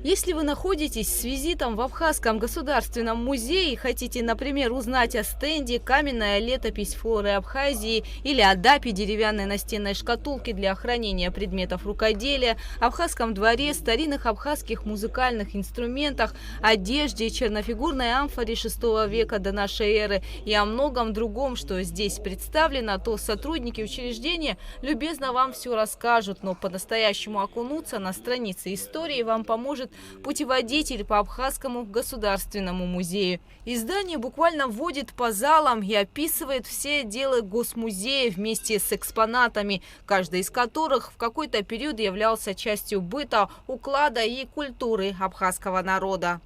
Если вы находитесь с визитом в Абхазском государственном музее и хотите, например, узнать о стенде «Каменная летопись флоры Абхазии» или о ДАПе деревянной настенной шкатулки для хранения предметов рукоделия, Абхазском дворе, старинных абхазских музыкальных инструментах, одежде, чернофигурной амфоре VI века до нашей эры и о многом другом, что здесь представлено, то сотрудники учреждения любезно вам все расскажут, но по-настоящему окунуться на страницы истории вам поможет путеводитель по Абхазскому государственному музею. Издание буквально вводит по залам и описывает все отделы Госмузея вместе с экспонатами, каждый из которых в какой-то период являлся частью быта, уклада и культуры абхазского народа.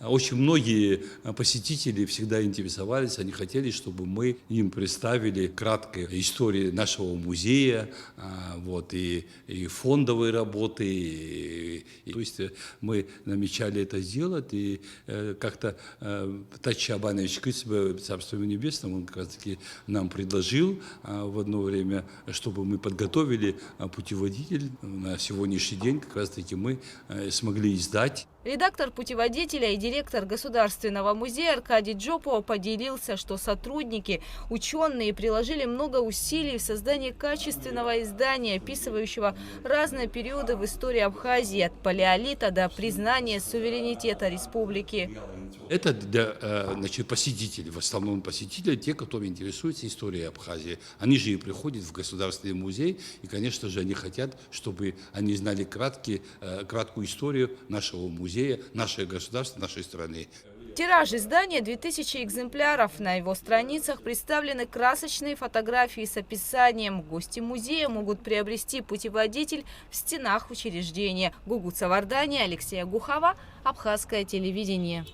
Очень многие посетители всегда интересовались, они хотели, чтобы мы им представили краткую историю нашего музея, вот, и фондовые работы. То есть мы намечали это сделать, и как-то Тач Чабанович Кыцба, Царство Небесное, он как раз-таки нам предложил в одно время, чтобы мы подготовили путеводитель. На сегодняшний день как раз-таки мы смогли издать. Редактор путеводителя и директор Государственного музея Аркадий Джопо поделился, что сотрудники, ученые приложили много усилий в создании качественного издания, описывающего разные периоды в истории Абхазии, от палеолита до признания суверенитета республики. Это для посетителей, в основном посетители, те, которые интересуются историей Абхазии. Они же и приходят в Государственный музей, и, конечно же, они хотят, чтобы они знали краткую историю нашего музея, нашего государства, нашей страны. Тираж издания 2000 экземпляров. На его страницах представлены красочные фотографии с описанием. Гости музея могут приобрести путеводитель в стенах учреждения. Гугуца Вардания, Алексея Гухова, Абхазское телевидение.